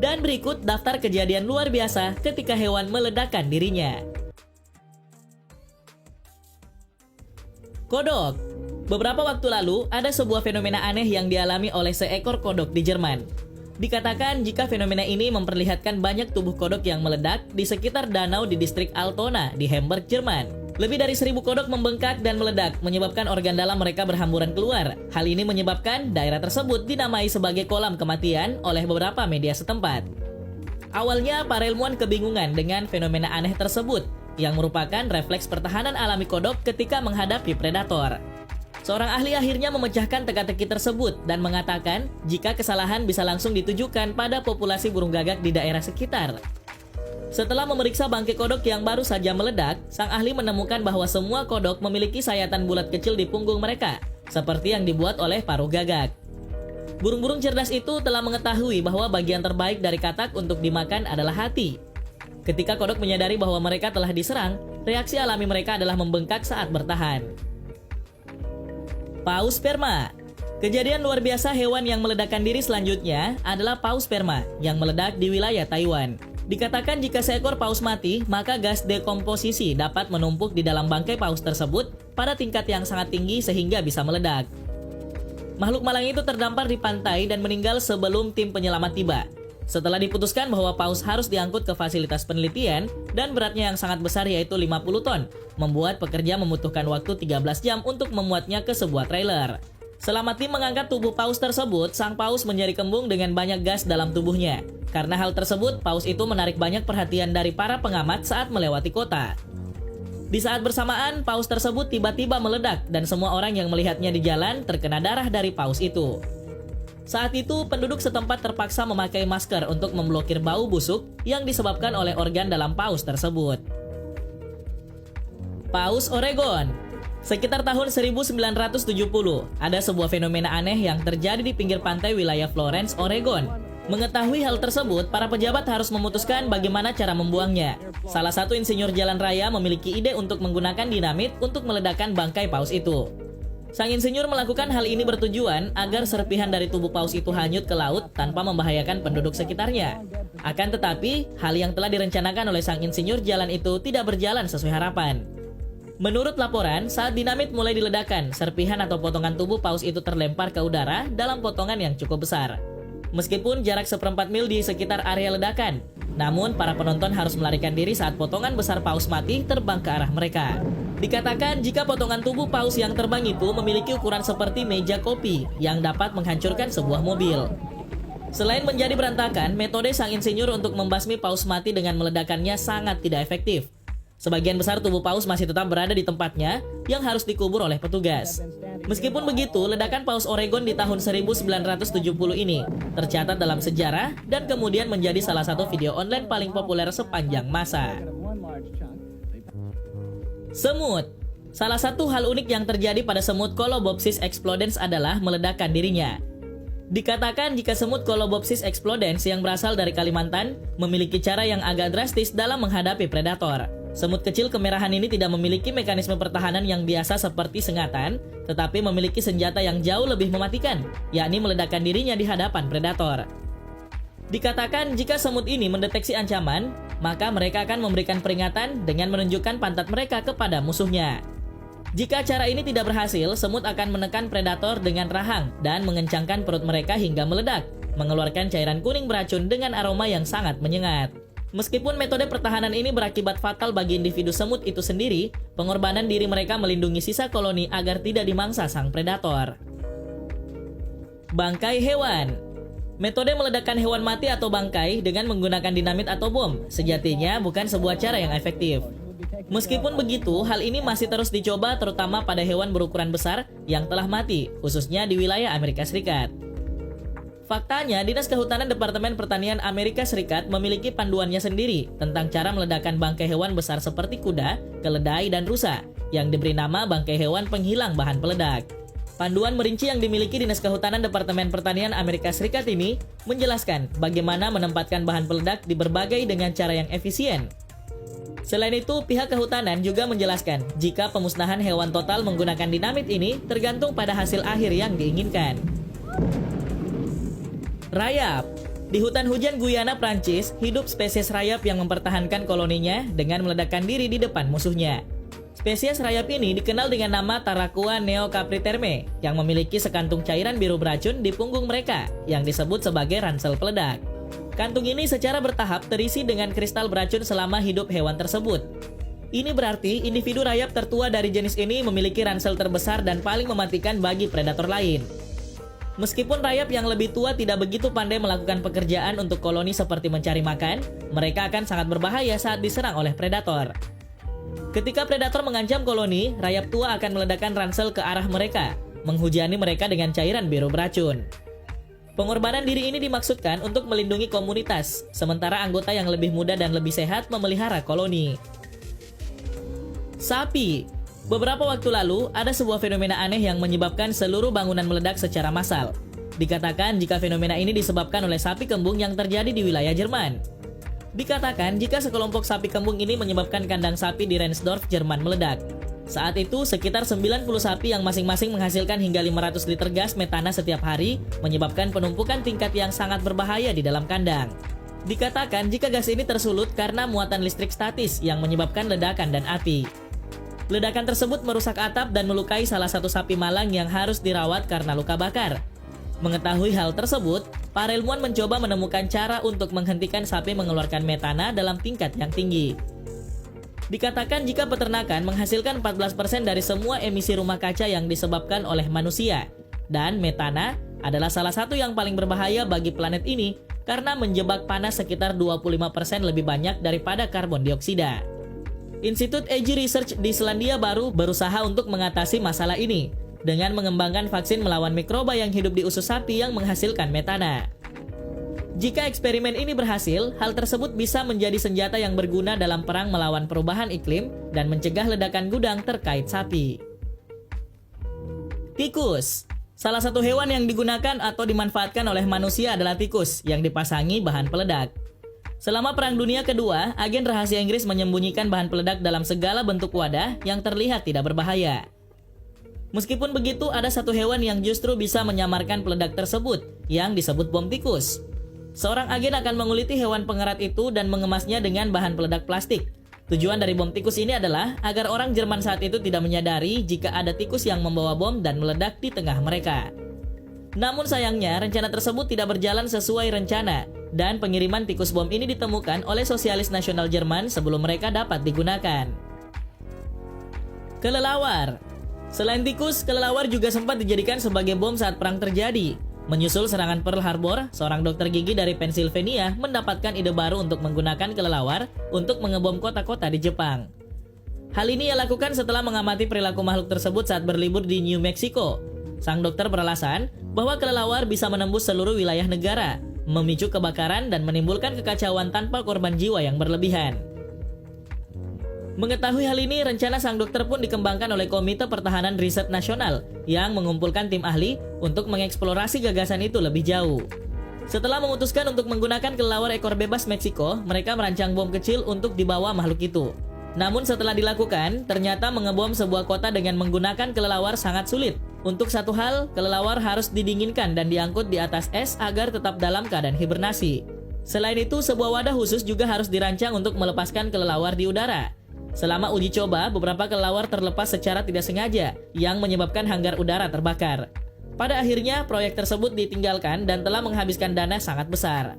Dan berikut daftar kejadian luar biasa ketika hewan meledakkan dirinya. Kodok. Beberapa waktu lalu, ada sebuah fenomena aneh yang dialami oleh seekor kodok di Jerman. Dikatakan jika fenomena ini memperlihatkan banyak tubuh kodok yang meledak di sekitar danau di distrik Altona di Hamburg, Jerman. Lebih dari 1.000 kodok membengkak dan meledak, menyebabkan organ dalam mereka berhamburan keluar. Hal ini menyebabkan daerah tersebut dinamai sebagai kolam kematian oleh beberapa media setempat. Awalnya, para ilmuwan kebingungan dengan fenomena aneh tersebut, yang merupakan refleks pertahanan alami kodok ketika menghadapi predator. Seorang ahli akhirnya memecahkan teka-teki tersebut dan mengatakan jika kesalahan bisa langsung ditujukan pada populasi burung gagak di daerah sekitar. Setelah memeriksa bangkai kodok yang baru saja meledak, sang ahli menemukan bahwa semua kodok memiliki sayatan bulat kecil di punggung mereka, seperti yang dibuat oleh paruh gagak. Burung-burung cerdas itu telah mengetahui bahwa bagian terbaik dari katak untuk dimakan adalah hati. Ketika kodok menyadari bahwa mereka telah diserang, reaksi alami mereka adalah membengkak saat bertahan. Paus sperma. Kejadian luar biasa hewan yang meledakkan diri selanjutnya adalah paus sperma yang meledak di wilayah Taiwan. Dikatakan jika seekor paus mati, maka gas dekomposisi dapat menumpuk di dalam bangkai paus tersebut pada tingkat yang sangat tinggi sehingga bisa meledak. Makhluk malang itu terdampar di pantai dan meninggal sebelum tim penyelamat tiba. Setelah diputuskan bahwa paus harus diangkut ke fasilitas penelitian dan beratnya yang sangat besar yaitu 50 ton, membuat pekerja membutuhkan waktu 13 jam untuk memuatnya ke sebuah trailer. Selama tim mengangkat tubuh paus tersebut, sang paus menjadi kembung dengan banyak gas dalam tubuhnya. Karena hal tersebut, paus itu menarik banyak perhatian dari para pengamat saat melewati kota. Di saat bersamaan, paus tersebut tiba-tiba meledak dan semua orang yang melihatnya di jalan terkena darah dari paus itu. Saat itu, penduduk setempat terpaksa memakai masker untuk memblokir bau busuk yang disebabkan oleh organ dalam paus tersebut. Paus Oregon. Sekitar tahun 1970, ada sebuah fenomena aneh yang terjadi di pinggir pantai wilayah Florence, Oregon. Mengetahui hal tersebut, para pejabat harus memutuskan bagaimana cara membuangnya. Salah satu insinyur jalan raya memiliki ide untuk menggunakan dinamit untuk meledakkan bangkai paus itu. Sang insinyur melakukan hal ini bertujuan agar serpihan dari tubuh paus itu hanyut ke laut tanpa membahayakan penduduk sekitarnya. Akan tetapi, hal yang telah direncanakan oleh sang insinyur jalan itu tidak berjalan sesuai harapan. Menurut laporan, saat dinamit mulai diledakkan, serpihan atau potongan tubuh paus itu terlempar ke udara dalam potongan yang cukup besar. Meskipun jarak 1/4 mil di sekitar area ledakan, namun para penonton harus melarikan diri saat potongan besar paus mati terbang ke arah mereka. Dikatakan jika potongan tubuh paus yang terbang itu memiliki ukuran seperti meja kopi yang dapat menghancurkan sebuah mobil. Selain menjadi berantakan, metode sang insinyur untuk membasmi paus mati dengan meledakkannya sangat tidak efektif. Sebagian besar tubuh paus masih tetap berada di tempatnya yang harus dikubur oleh petugas. Meskipun begitu, ledakan paus Oregon di tahun 1970 ini tercatat dalam sejarah dan kemudian menjadi salah satu video online paling populer sepanjang masa. Semut. Salah satu hal unik yang terjadi pada semut Colobopsis explodens adalah meledakkan dirinya. Dikatakan jika semut Colobopsis explodens yang berasal dari Kalimantan memiliki cara yang agak drastis dalam menghadapi predator. Semut kecil kemerahan ini tidak memiliki mekanisme pertahanan yang biasa seperti sengatan, tetapi memiliki senjata yang jauh lebih mematikan, yakni meledakkan dirinya di hadapan predator. Dikatakan jika semut ini mendeteksi ancaman, maka mereka akan memberikan peringatan dengan menunjukkan pantat mereka kepada musuhnya. Jika cara ini tidak berhasil, semut akan menekan predator dengan rahang dan mengencangkan perut mereka hingga meledak, mengeluarkan cairan kuning beracun dengan aroma yang sangat menyengat. Meskipun metode pertahanan ini berakibat fatal bagi individu semut itu sendiri, pengorbanan diri mereka melindungi sisa koloni agar tidak dimangsa sang predator. Bangkai hewan. Metode meledakkan hewan mati atau bangkai dengan menggunakan dinamit atau bom sejatinya bukan sebuah cara yang efektif. Meskipun begitu, hal ini masih terus dicoba terutama pada hewan berukuran besar yang telah mati, khususnya di wilayah Amerika Serikat. Faktanya, Dinas Kehutanan Departemen Pertanian Amerika Serikat memiliki panduannya sendiri tentang cara meledakkan bangkai hewan besar seperti kuda, keledai, dan rusa, yang diberi nama bangkai hewan penghilang bahan peledak. Panduan merinci yang dimiliki Dinas Kehutanan Departemen Pertanian Amerika Serikat ini menjelaskan bagaimana menempatkan bahan peledak di berbagai dengan cara yang efisien. Selain itu, pihak kehutanan juga menjelaskan jika pemusnahan hewan total menggunakan dinamit ini tergantung pada hasil akhir yang diinginkan. Rayap. Di hutan hujan Guyana, Prancis, hidup spesies rayap yang mempertahankan koloninya dengan meledakkan diri di depan musuhnya. Spesies rayap ini dikenal dengan nama Taraquea neocapriterme yang memiliki sekantung cairan biru beracun di punggung mereka yang disebut sebagai ransel peledak. Kantung ini secara bertahap terisi dengan kristal beracun selama hidup hewan tersebut. Ini berarti individu rayap tertua dari jenis ini memiliki ransel terbesar dan paling mematikan bagi predator lain. Meskipun rayap yang lebih tua tidak begitu pandai melakukan pekerjaan untuk koloni seperti mencari makan, mereka akan sangat berbahaya saat diserang oleh predator. Ketika predator mengancam koloni, rayap tua akan meledakkan ransel ke arah mereka, menghujani mereka dengan cairan biru beracun. Pengorbanan diri ini dimaksudkan untuk melindungi komunitas, sementara anggota yang lebih muda dan lebih sehat memelihara koloni. Sapi. Beberapa waktu lalu, ada sebuah fenomena aneh yang menyebabkan seluruh bangunan meledak secara massal. Dikatakan jika fenomena ini disebabkan oleh sapi kembung yang terjadi di wilayah Jerman. Dikatakan jika sekelompok sapi kembung ini menyebabkan kandang sapi di Rensdorf, Jerman meledak. Saat itu, sekitar 90 sapi yang masing-masing menghasilkan hingga 500 liter gas metana setiap hari, menyebabkan penumpukan tingkat yang sangat berbahaya di dalam kandang. Dikatakan jika gas ini tersulut karena muatan listrik statis yang menyebabkan ledakan dan api. Ledakan tersebut merusak atap dan melukai salah satu sapi malang yang harus dirawat karena luka bakar. Mengetahui hal tersebut, para ilmuwan mencoba menemukan cara untuk menghentikan sapi mengeluarkan metana dalam tingkat yang tinggi. Dikatakan jika peternakan menghasilkan 14% dari semua emisi rumah kaca yang disebabkan oleh manusia, dan metana adalah salah satu yang paling berbahaya bagi planet ini karena menjebak panas sekitar 25% lebih banyak daripada karbon dioksida. Institut Egi Research di Selandia Baru berusaha untuk mengatasi masalah ini dengan mengembangkan vaksin melawan mikroba yang hidup di usus sapi yang menghasilkan metana. Jika eksperimen ini berhasil, hal tersebut bisa menjadi senjata yang berguna dalam perang melawan perubahan iklim dan mencegah ledakan gudang terkait sapi. Tikus. Salah satu hewan yang digunakan atau dimanfaatkan oleh manusia adalah tikus yang dipasangi bahan peledak. Selama Perang Dunia Kedua, agen rahasia Inggris menyembunyikan bahan peledak dalam segala bentuk wadah yang terlihat tidak berbahaya. Meskipun begitu, ada satu hewan yang justru bisa menyamarkan peledak tersebut, yang disebut bom tikus. Seorang agen akan menguliti hewan pengerat itu dan mengemasnya dengan bahan peledak plastik. Tujuan dari bom tikus ini adalah agar orang Jerman saat itu tidak menyadari jika ada tikus yang membawa bom dan meledak di tengah mereka. Namun sayangnya, rencana tersebut tidak berjalan sesuai rencana, dan pengiriman tikus bom ini ditemukan oleh Sosialis Nasional Jerman sebelum mereka dapat digunakan. Kelelawar. Selain tikus, kelelawar juga sempat dijadikan sebagai bom saat perang terjadi. Menyusul serangan Pearl Harbor, seorang dokter gigi dari Pennsylvania mendapatkan ide baru untuk menggunakan kelelawar untuk mengebom kota-kota di Jepang. Hal ini ia lakukan setelah mengamati perilaku makhluk tersebut saat berlibur di New Mexico. Sang dokter beralasan bahwa kelelawar bisa menembus seluruh wilayah negara, memicu kebakaran dan menimbulkan kekacauan tanpa korban jiwa yang berlebihan. Mengetahui hal ini, rencana sang dokter pun dikembangkan oleh Komite Pertahanan Riset Nasional yang mengumpulkan tim ahli untuk mengeksplorasi gagasan itu lebih jauh. Setelah memutuskan untuk menggunakan kelelawar ekor bebas Meksiko, mereka merancang bom kecil untuk dibawa makhluk itu. Namun setelah dilakukan, ternyata mengebom sebuah kota dengan menggunakan kelelawar sangat sulit. Untuk satu hal, kelelawar harus didinginkan dan diangkut di atas es agar tetap dalam keadaan hibernasi. Selain itu, sebuah wadah khusus juga harus dirancang untuk melepaskan kelelawar di udara. Selama uji coba, beberapa kelelawar terlepas secara tidak sengaja, yang menyebabkan hanggar udara terbakar. Pada akhirnya, proyek tersebut ditinggalkan dan telah menghabiskan dana sangat besar.